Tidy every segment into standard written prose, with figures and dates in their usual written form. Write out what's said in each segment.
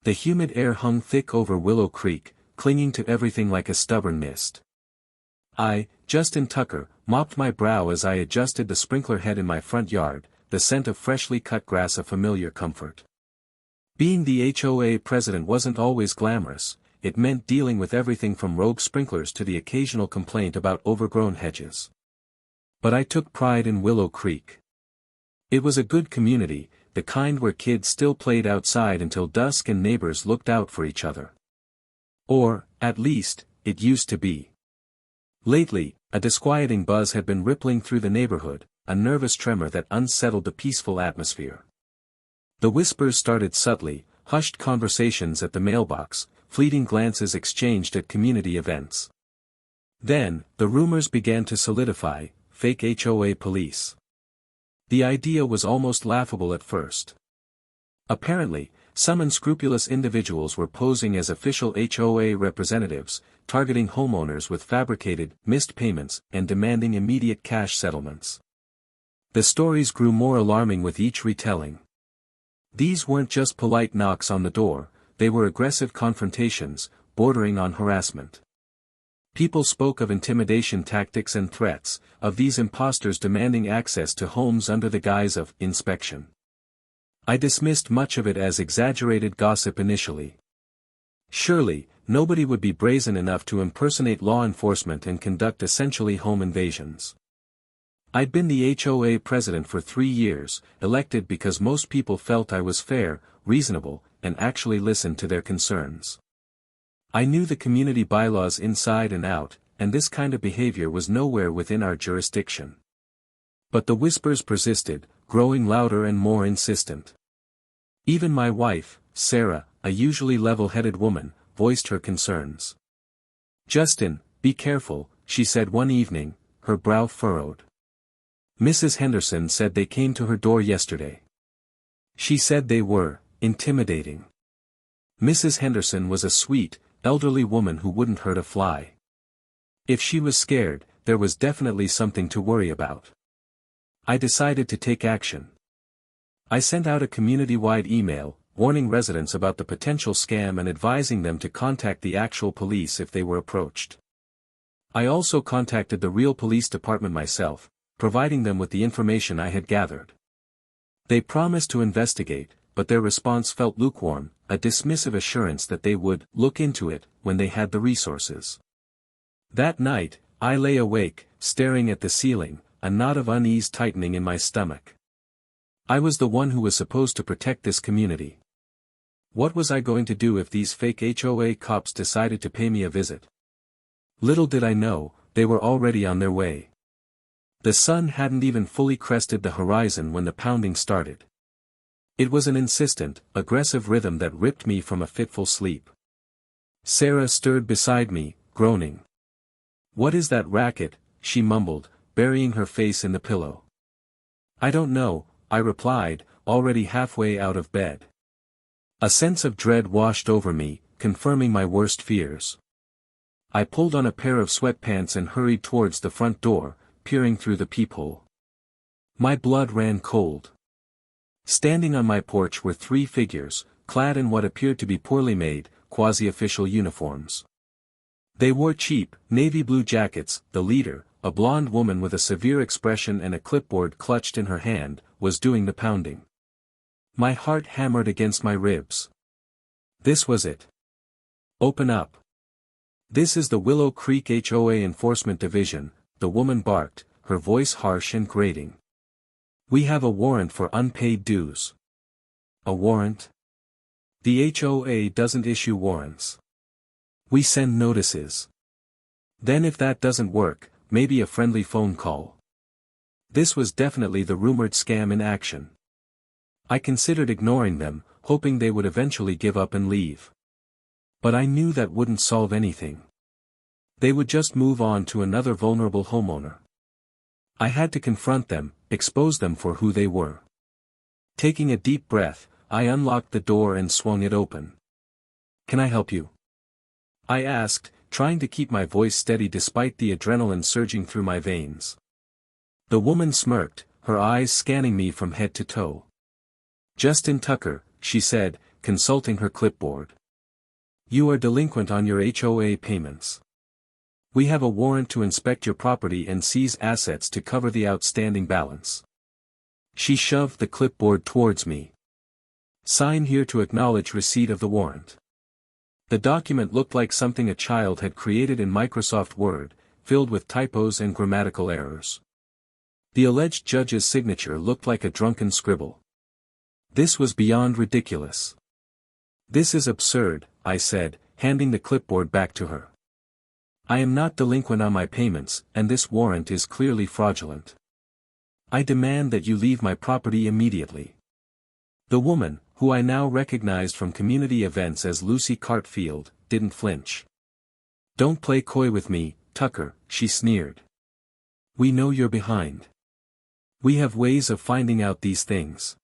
The humid air hung thick over Willow Creek, clinging to everything like a stubborn mist. I, Justin Tucker, mopped my brow as I adjusted the sprinkler head in my front yard, the scent of freshly cut grass a familiar comfort. Being the HOA president wasn't always glamorous. It meant dealing with everything from rogue sprinklers to the occasional complaint about overgrown hedges. But I took pride in Willow Creek. It was a good community, the kind where kids still played outside until dusk and neighbors looked out for each other. Or, at least, it used to be. Lately, a disquieting buzz had been rippling through the neighborhood, a nervous tremor that unsettled the peaceful atmosphere. The whispers started subtly, hushed conversations at the mailbox, fleeting glances exchanged at community events. Then, the rumors began to solidify: fake HOA police. The idea was almost laughable at first. Apparently, some unscrupulous individuals were posing as official HOA representatives, targeting homeowners with fabricated, missed payments, and demanding immediate cash settlements. The stories grew more alarming with each retelling. These weren't just polite knocks on the door, they were aggressive confrontations, bordering on harassment. People spoke of intimidation tactics and threats, of these imposters demanding access to homes under the guise of inspection. I dismissed much of it as exaggerated gossip initially. Surely, nobody would be brazen enough to impersonate law enforcement and conduct essentially home invasions. I'd been the HOA president for 3 years, elected because most people felt I was fair, reasonable, and actually listened to their concerns. I knew the community bylaws inside and out, and this kind of behavior was nowhere within our jurisdiction. But the whispers persisted, growing louder and more insistent. Even my wife, Sarah, a usually level-headed woman, voiced her concerns. "Justin, be careful," she said one evening, her brow furrowed. "Mrs. Henderson said they came to her door yesterday. She said they were intimidating." Mrs. Henderson was a sweet, elderly woman who wouldn't hurt a fly. If she was scared, there was definitely something to worry about. I decided to take action. I sent out a community-wide email, warning residents about the potential scam and advising them to contact the actual police if they were approached. I also contacted the real police department myself, providing them with the information I had gathered. They promised to investigate, but their response felt lukewarm, a dismissive assurance that they would look into it when they had the resources. That night, I lay awake, staring at the ceiling, a knot of unease tightening in my stomach. I was the one who was supposed to protect this community. What was I going to do if these fake HOA cops decided to pay me a visit? Little did I know, they were already on their way. The sun hadn't even fully crested the horizon when the pounding started. It was an insistent, aggressive rhythm that ripped me from a fitful sleep. Sarah stirred beside me, groaning. "What is that racket?" she mumbled, burying her face in the pillow. "I don't know," I replied, already halfway out of bed. A sense of dread washed over me, confirming my worst fears. I pulled on a pair of sweatpants and hurried towards the front door, peering through the peephole. My blood ran cold. Standing on my porch were 3 figures, clad in what appeared to be poorly made, quasi-official uniforms. They wore cheap, navy blue jackets. The leader, a blonde woman with a severe expression and a clipboard clutched in her hand, was doing the pounding. My heart hammered against my ribs. This was it. "Open up. This is the Willow Creek HOA Enforcement Division," the woman barked, her voice harsh and grating. "We have a warrant for unpaid dues." "A warrant?" "The HOA doesn't issue warrants. We send notices. Then if that doesn't work, maybe a friendly phone call." This was definitely the rumored scam in action. I considered ignoring them, hoping they would eventually give up and leave. But I knew that wouldn't solve anything. They would just move on to another vulnerable homeowner. I had to confront them, expose them for who they were. Taking a deep breath, I unlocked the door and swung it open. "Can I help you?" I asked, trying to keep my voice steady despite the adrenaline surging through my veins. The woman smirked, her eyes scanning me from head to toe. "Justin Tucker," she said, consulting her clipboard. "You are delinquent on your HOA payments. We have a warrant to inspect your property and seize assets to cover the outstanding balance." She shoved the clipboard towards me. "Sign here to acknowledge receipt of the warrant." The document looked like something a child had created in Microsoft Word, filled with typos and grammatical errors. The alleged judge's signature looked like a drunken scribble. This was beyond ridiculous. "This is absurd," I said, handing the clipboard back to her. "I am not delinquent on my payments, and this warrant is clearly fraudulent. I demand that you leave my property immediately." The woman, who I now recognized from community events as Lucy Cartfield, didn't flinch. "Don't play coy with me, Tucker," she sneered. "We know you're behind. We have ways of finding out these things."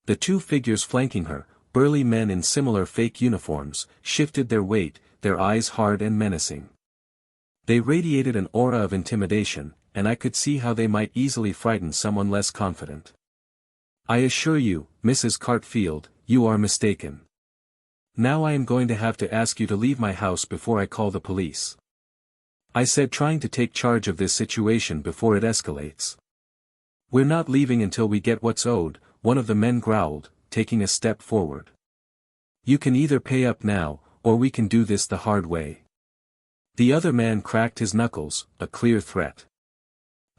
The two figures flanking her, burly men in similar fake uniforms, shifted their weight, their eyes hard and menacing. They radiated an aura of intimidation, and I could see how they might easily frighten someone less confident. "I assure you, Mrs. Cartfield, you are mistaken. Now I am going to have to ask you to leave my house before I call the police," I said, trying to take charge of this situation before it escalates. "We're not leaving until we get what's owed," one of the men growled, taking a step forward. "You can either pay up now, or we can do this the hard way." The other man cracked his knuckles, a clear threat.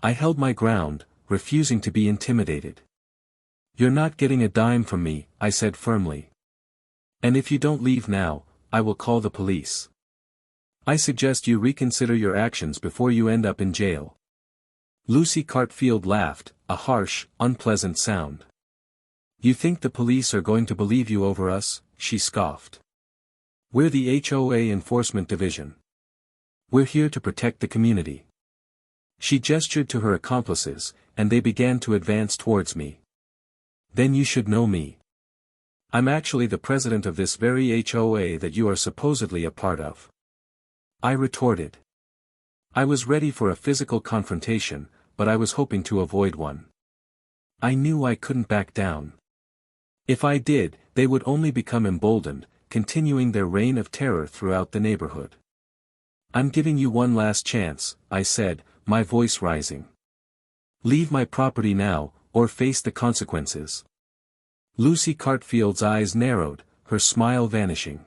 I held my ground, refusing to be intimidated. "You're not getting a dime from me," I said firmly. "And if you don't leave now, I will call the police. I suggest you reconsider your actions before you end up in jail." Lucy Cartfield laughed, a harsh, unpleasant sound. "You think the police are going to believe you over us?" she scoffed. "We're the HOA Enforcement Division. We're here to protect the community." She gestured to her accomplices, and they began to advance towards me. "Then you should know me. I'm actually the president of this very HOA that you are supposedly a part of," I retorted. I was ready for a physical confrontation, but I was hoping to avoid one. I knew I couldn't back down. If I did, they would only become emboldened, continuing their reign of terror throughout the neighborhood. "I'm giving you one last chance," I said, my voice rising. "Leave my property now, or face the consequences." Lucy Cartfield's eyes narrowed, her smile vanishing.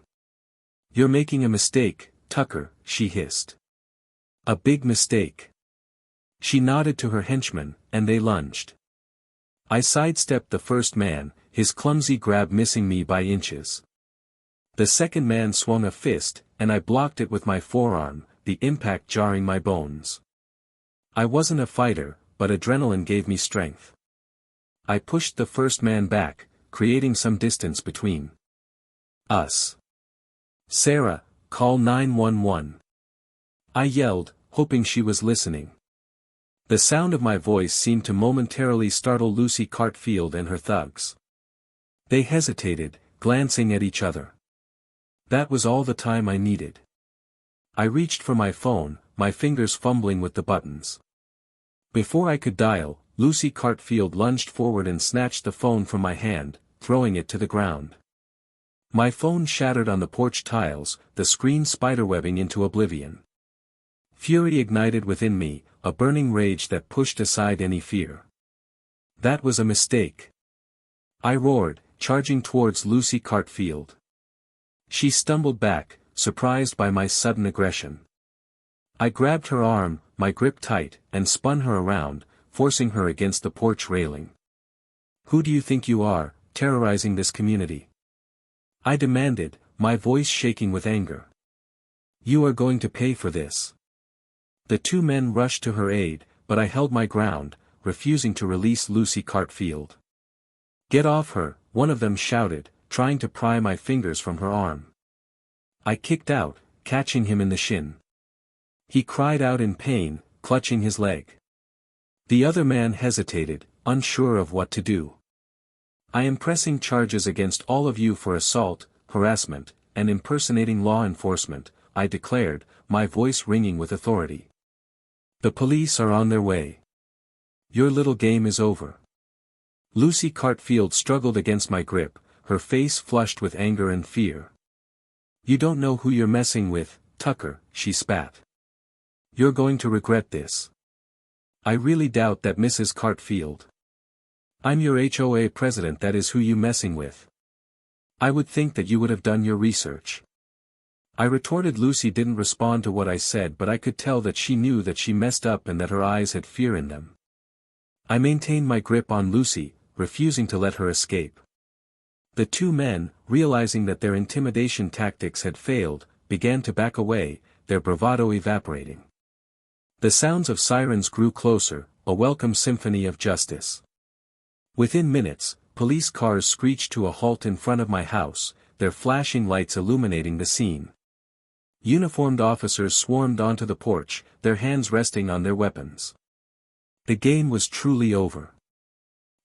"You're making a mistake, Tucker," she hissed. "A big mistake." She nodded to her henchmen, and they lunged. I sidestepped the first man, his clumsy grab missing me by inches. The second man swung a fist, and I blocked it with my forearm, the impact jarring my bones. I wasn't a fighter, but adrenaline gave me strength. I pushed the first man back, creating some distance between us. "Sarah, call 911. I yelled, hoping she was listening. The sound of my voice seemed to momentarily startle Lucy Cartfield and her thugs. They hesitated, glancing at each other. That was all the time I needed. I reached for my phone, my fingers fumbling with the buttons. Before I could dial, Lucy Cartfield lunged forward and snatched the phone from my hand, throwing it to the ground. My phone shattered on the porch tiles, the screen spiderwebbing into oblivion. Fury ignited within me, a burning rage that pushed aside any fear. That was a mistake. I roared, charging towards Lucy Cartfield. She stumbled back, surprised by my sudden aggression. I grabbed her arm, my grip tight, and spun her around, forcing her against the porch railing. "Who do you think you are, terrorizing this community?" I demanded, my voice shaking with anger. "You are going to pay for this." The two men rushed to her aid, but I held my ground, refusing to release Lucy Cartfield. "Get off her," one of them shouted, trying to pry my fingers from her arm. I kicked out, catching him in the shin. He cried out in pain, clutching his leg. The other man hesitated, unsure of what to do. "I am pressing charges against all of you for assault, harassment, and impersonating law enforcement," I declared, my voice ringing with authority. "The police are on their way. Your little game is over." Lucy Cartfield struggled against my grip, her face flushed with anger and fear. "You don't know who you're messing with, Tucker," she spat. "You're going to regret this." "I really doubt that, Mrs. Cartfield. I'm your HOA president. That is who you messing with. I would think that you would have done your research." I retorted. Lucy didn't respond to what I said, but I could tell that she knew that she messed up and that her eyes had fear in them. I maintained my grip on Lucy, refusing to let her escape. The two men, realizing that their intimidation tactics had failed, began to back away, their bravado evaporating. The sounds of sirens grew closer, a welcome symphony of justice. Within minutes, police cars screeched to a halt in front of my house, their flashing lights illuminating the scene. Uniformed officers swarmed onto the porch, their hands resting on their weapons. The game was truly over.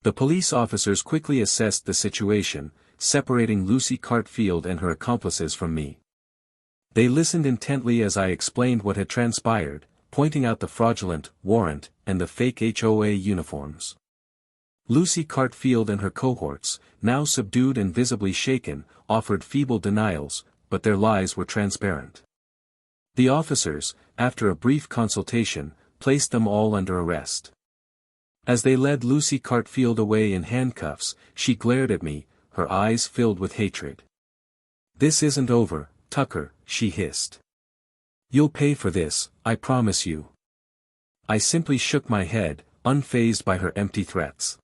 The police officers quickly assessed the situation, separating Lucy Cartfield and her accomplices from me. They listened intently as I explained what had transpired, pointing out the fraudulent warrant and the fake HOA uniforms. Lucy Cartfield and her cohorts, now subdued and visibly shaken, offered feeble denials, but their lies were transparent. The officers, after a brief consultation, placed them all under arrest. As they led Lucy Cartfield away in handcuffs, she glared at me, her eyes filled with hatred. "This isn't over, Tucker," she hissed. "You'll pay for this, I promise you." I simply shook my head, unfazed by her empty threats.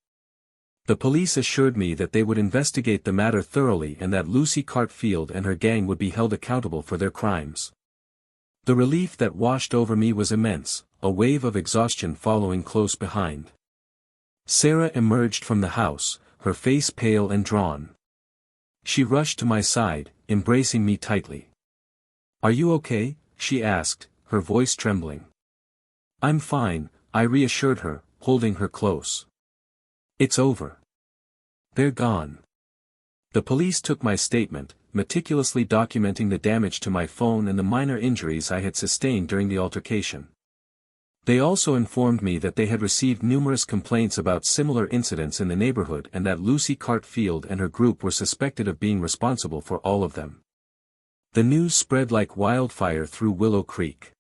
The police assured me that they would investigate the matter thoroughly and that Lucy Cartfield and her gang would be held accountable for their crimes. The relief that washed over me was immense, a wave of exhaustion following close behind. Sarah emerged from the house, her face pale and drawn. She rushed to my side, embracing me tightly. "Are you okay?" she asked, her voice trembling. "I'm fine," I reassured her, holding her close. "It's over. They're gone." The police took my statement, meticulously documenting the damage to my phone and the minor injuries I had sustained during the altercation. They also informed me that they had received numerous complaints about similar incidents in the neighborhood and that Lucy Cartfield and her group were suspected of being responsible for all of them. The news spread like wildfire through Willow Creek.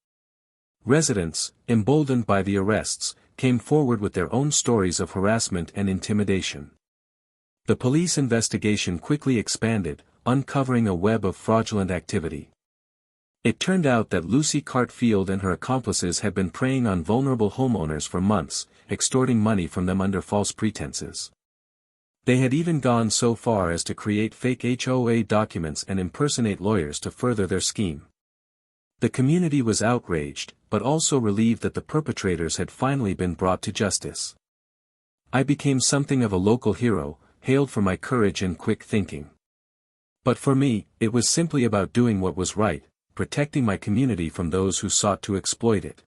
Residents, emboldened by the arrests, came forward with their own stories of harassment and intimidation. The police investigation quickly expanded, uncovering a web of fraudulent activity. It turned out that Lucy Cartfield and her accomplices had been preying on vulnerable homeowners for months, extorting money from them under false pretenses. They had even gone so far as to create fake HOA documents and impersonate lawyers to further their scheme. The community was outraged, but also relieved that the perpetrators had finally been brought to justice. I became something of a local hero, hailed for my courage and quick thinking. But for me, it was simply about doing what was right, protecting my community from those who sought to exploit it.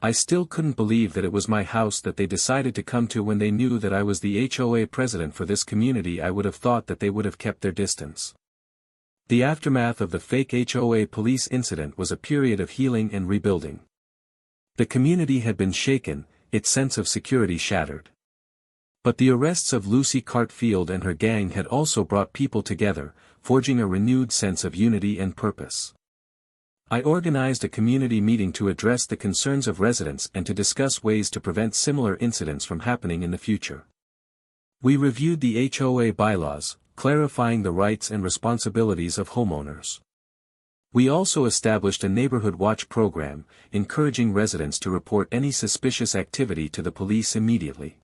I still couldn't believe that it was my house that they decided to come to when they knew that I was the HOA president for this community. I would have thought that they would have kept their distance. The aftermath of the fake HOA police incident was a period of healing and rebuilding. The community had been shaken, its sense of security shattered. But the arrests of Lucy Cartfield and her gang had also brought people together, forging a renewed sense of unity and purpose. I organized a community meeting to address the concerns of residents and to discuss ways to prevent similar incidents from happening in the future. We reviewed the HOA bylaws, clarifying the rights and responsibilities of homeowners. We also established a neighborhood watch program, encouraging residents to report any suspicious activity to the police immediately.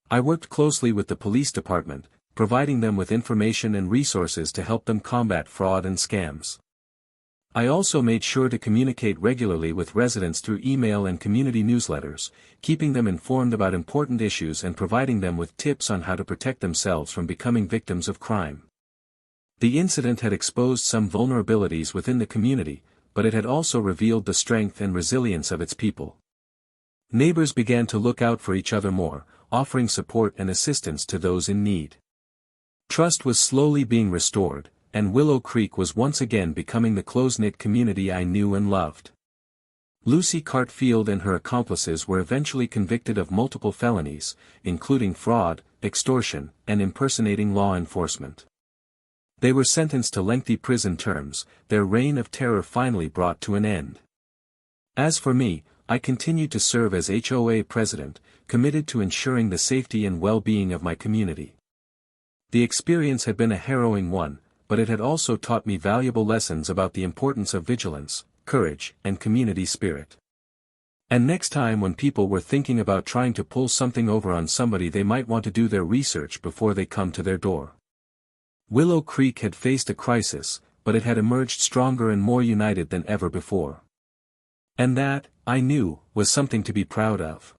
I worked closely with the police department, providing them with information and resources to help them combat fraud and scams. I also made sure to communicate regularly with residents through email and community newsletters, keeping them informed about important issues and providing them with tips on how to protect themselves from becoming victims of crime. The incident had exposed some vulnerabilities within the community, but it had also revealed the strength and resilience of its people. Neighbors began to look out for each other more, offering support and assistance to those in need. Trust was slowly being restored, and Willow Creek was once again becoming the close-knit community I knew and loved. Lucy Cartfield and her accomplices were eventually convicted of multiple felonies, including fraud, extortion, and impersonating law enforcement. They were sentenced to lengthy prison terms, their reign of terror finally brought to an end. As for me, I continued to serve as HOA president, committed to ensuring the safety and well-being of my community. The experience had been a harrowing one, but it had also taught me valuable lessons about the importance of vigilance, courage, and community spirit. And next time when people were thinking about trying to pull something over on somebody, they might want to do their research before they come to their door. Willow Creek had faced a crisis, but it had emerged stronger and more united than ever before. And that, I knew, was something to be proud of.